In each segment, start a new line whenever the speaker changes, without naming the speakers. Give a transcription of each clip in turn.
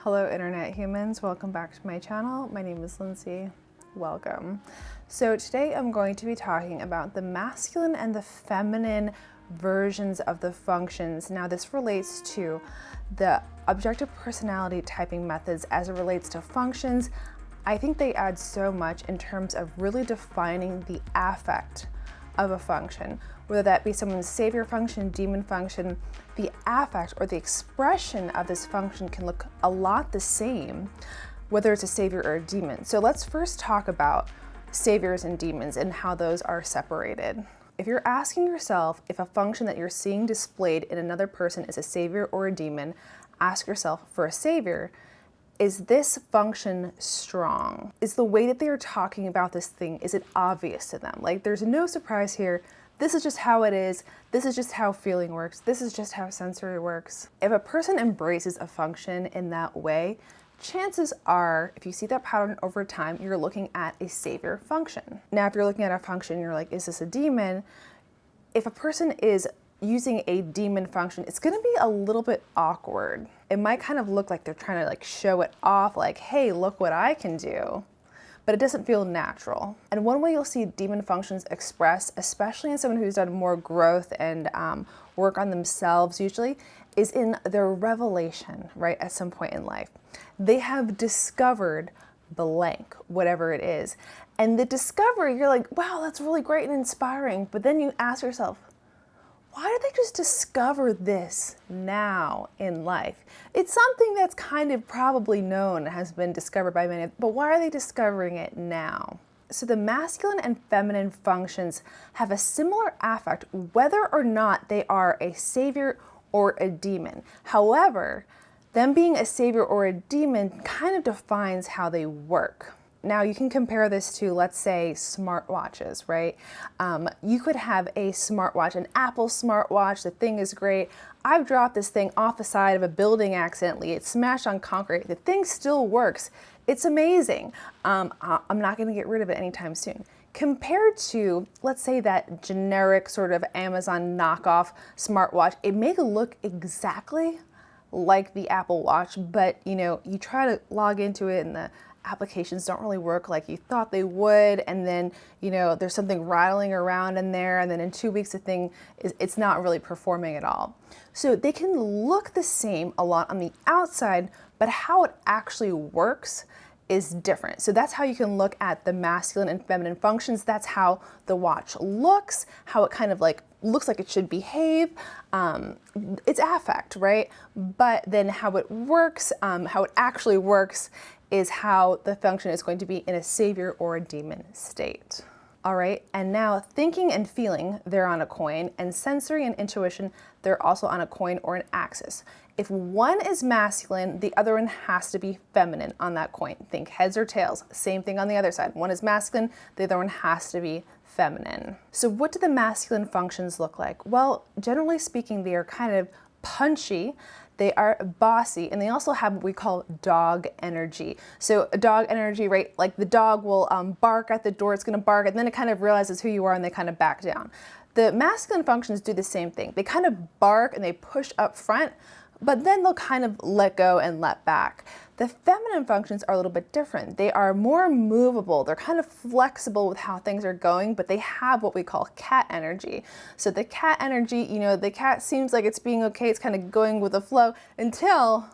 Hello internet humans, welcome back to my channel. My name is Lindsay. Welcome. So today I'm going to be talking about the masculine and the feminine versions of the functions. Now this relates to the objective personality typing methods as it relates to functions. I think they add so much in terms of really defining the affect of a function, whether that be someone's savior function, demon function. The affect or the expression of this function can look a lot the same, whether it's a savior or a demon. So let's first talk about saviors and demons and how those are separated. If you're asking yourself if a function that you're seeing displayed in another person is a savior or a demon, ask yourself, for a savior, is this function strong? Is the way that they are talking about this thing, is it obvious to them? Like, there's no surprise here. This is just how it is. This is just how feeling works. This is just how sensory works. If a person embraces a function in that way, chances are, if you see that pattern over time, you're looking at a savior function. Now, if you're looking at a function, you're like, is this a demon? If a person is using a demon function, it's gonna be a little bit awkward. It might kind of look like they're trying to show it off, like, hey, look what I can do. But it doesn't feel natural. And one way you'll see demon functions expressed, especially in someone who's done more growth and work on themselves usually, is in their revelation, right, at some point in life. They have discovered blank, whatever it is. And the discovery, you're like, wow, that's really great and inspiring. But then you ask yourself, why did they just discover this now in life? It's something that's kind of probably known, has been discovered by many, but why are they discovering it now? So the masculine and feminine functions have a similar affect, whether or not they are a savior or a demon. However, them being a savior or a demon kind of defines how they work. Now you can compare this to, let's say, smartwatches, right? You could have a smartwatch, an Apple smartwatch, the thing is great. I've dropped this thing off the side of a building accidentally. It smashed on concrete. The thing still works. It's amazing. I'm not gonna get rid of it anytime soon. Compared to, let's say, that generic sort of Amazon knockoff smartwatch, it may look exactly like the Apple Watch, but you try to log into it and the applications don't really work like you thought they would, and then there's something rattling around in there, and then in 2 weeks the thing it's not really performing at all. So they can look the same a lot on the outside, but how it actually works is different. So that's how you can look at the masculine and feminine functions. That's how the watch looks, how it kind of looks like it should behave. It's affect, right? But then how it works, how it actually works, is how the function is going to be in a savior or a demon state. All right, and now thinking and feeling, they're on a coin, and sensory and intuition, they're also on a coin or an axis. If one is masculine, the other one has to be feminine on that coin. Think heads or tails, same thing on the other side. One is masculine, the other one has to be feminine. So what do the masculine functions look like? Well, generally speaking, they are kind of punchy. They are bossy, and they also have what we call dog energy. So dog energy, right? Like the dog will bark at the door, it's gonna bark, and then it kind of realizes who you are and they kind of back down. The masculine functions do the same thing. They kind of bark and they push up front, but then they'll kind of let go and let back. The feminine functions are a little bit different. They are more movable. They're kind of flexible with how things are going, but they have what we call cat energy. So the cat energy, the cat seems like it's being okay. It's kind of going with the flow until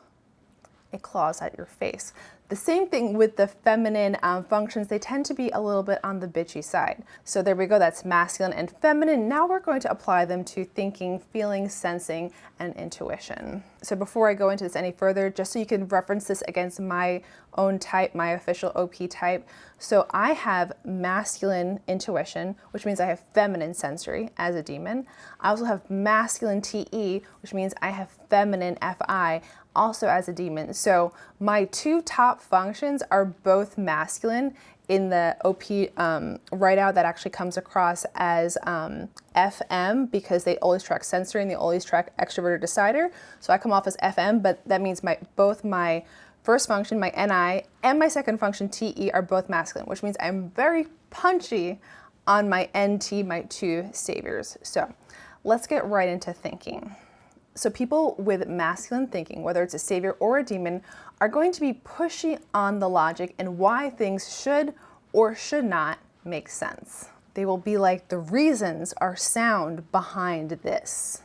it claws at your face. The same thing with the feminine functions. They tend to be a little bit on the bitchy side. So there we go, that's masculine and feminine. Now we're going to apply them to thinking, feeling, sensing, and intuition. So before I go into this any further, just so you can reference this against my own type, my official OP type. So I have masculine intuition, which means I have feminine sensory as a demon. I also have masculine TE, which means I have feminine FI, also as a demon. So my two top functions are both masculine. In the OP write-out, that actually comes across as FM, because they always track sensory and they always track extroverted decider. So I come off as FM, but that means both my first function, my NI, and my second function, TE, are both masculine, which means I'm very punchy on my NT, my two saviors. So let's get right into thinking. So people with masculine thinking, whether it's a savior or a demon, are going to be pushy on the logic and why things should or should not make sense. They will be like, the reasons are sound behind this,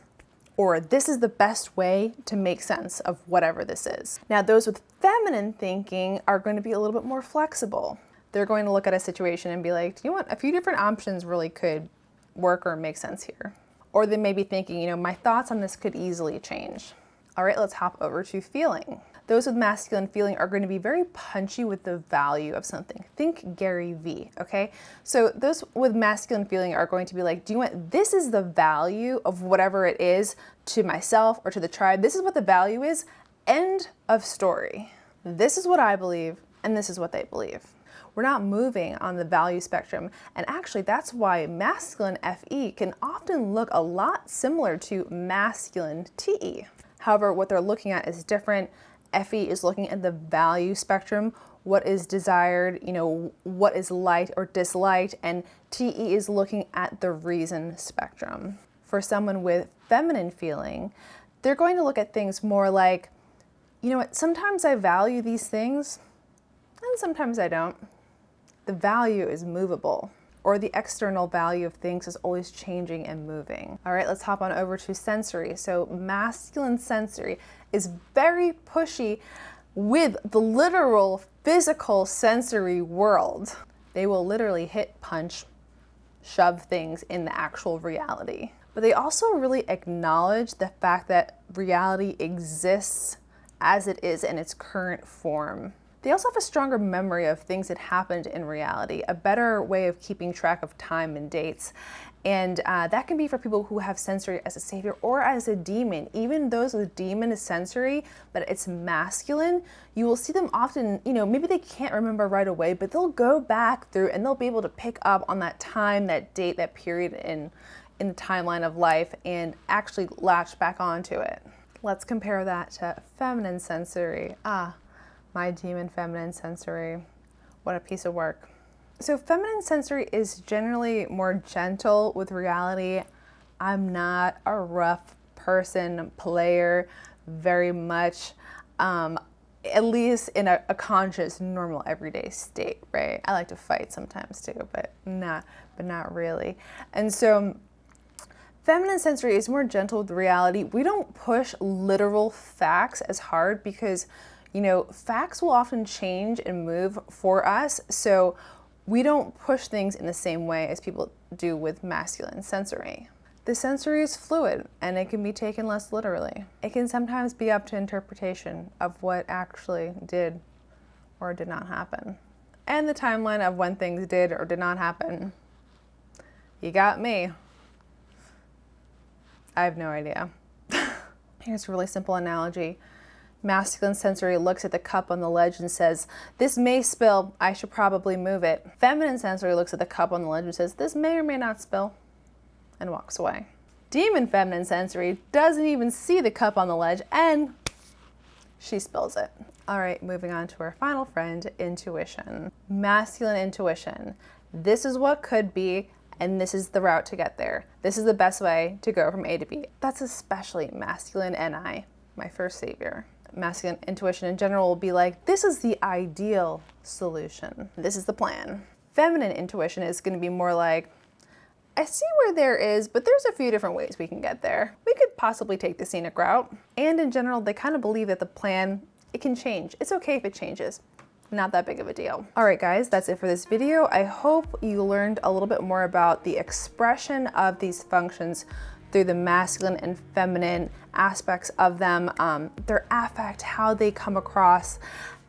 or this is the best way to make sense of whatever this is. Now, those with feminine thinking are going to be a little bit more flexible. They're going to look at a situation and be like, you know what, a few different options really could work or make sense here. Or they may be thinking, you know, my thoughts on this could easily change. All right, let's hop over to feeling. Those with masculine feeling are going to be very punchy with the value of something. Think Gary Vee, okay? So those with masculine feeling are going to be like, do you want, this is the value of whatever it is to myself or to the tribe. This is what the value is. End of story. This is what I believe, and this is what they believe. We're not moving on the value spectrum. And actually, that's why masculine FE can often look a lot similar to masculine TE. However, what they're looking at is different. FE is looking at the value spectrum, what is desired, you know, what is liked or disliked, and TE is looking at the reason spectrum. For someone with feminine feeling, they're going to look at things more like, you know what, sometimes I value these things, and sometimes I don't. The value is movable, or the external value of things is always changing and moving. All right, let's hop on over to sensory. So masculine sensory is very pushy with the literal physical sensory world. They will literally hit, punch, shove things in the actual reality. But they also really acknowledge the fact that reality exists as it is in its current form. They also have a stronger memory of things that happened in reality, a better way of keeping track of time and dates. And that can be for people who have sensory as a savior or as a demon. Even those with demon is sensory, but it's masculine, you will see them often, you know, maybe they can't remember right away, but they'll go back through and they'll be able to pick up on that time, that date, that period in the timeline of life and actually latch back onto it. Let's compare that to feminine sensory. My demon feminine sensory. What a piece of work. So feminine sensory is generally more gentle with reality. I'm not a rough person, player, very much, at least in a conscious, normal, everyday state, right? I like to fight sometimes too, but not really. And so feminine sensory is more gentle with reality. We don't push literal facts as hard because, you know, facts will often change and move for us. So we don't push things in the same way as people do with masculine sensory. The sensory is fluid and it can be taken less literally. It can sometimes be up to interpretation of what actually did or did not happen. And the timeline of when things did or did not happen. You got me. I have no idea. Here's a really simple analogy. Masculine sensory looks at the cup on the ledge and says, this may spill, I should probably move it. Feminine sensory looks at the cup on the ledge and says, this may or may not spill, and walks away. Demon feminine sensory doesn't even see the cup on the ledge and she spills it. All right, moving on to our final friend, intuition. Masculine intuition. This is what could be, and this is the route to get there. This is the best way to go from A to B. That's especially masculine NI, my first savior. Masculine intuition in general will be like, this is the ideal solution. This is the plan. Feminine intuition is going to be more like, I see where there is, but there's a few different ways we can get there. We could possibly take the scenic route. And in general, they kind of believe that the plan, it can change. It's okay if it changes. Not that big of a deal. All right, guys, that's it for this video. I hope you learned a little bit more about the expression of these functions through the masculine and feminine aspects of them, their affect, how they come across,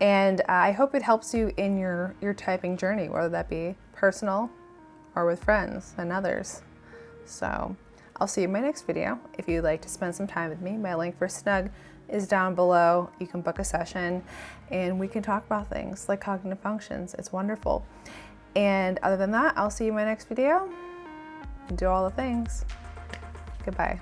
and I hope it helps you in your typing journey, whether that be personal or with friends and others. So I'll see you in my next video. If you'd like to spend some time with me, my link for Snug is down below. You can book a session and we can talk about things like cognitive functions. It's wonderful. And other than that, I'll see you in my next video and do all the things. Goodbye.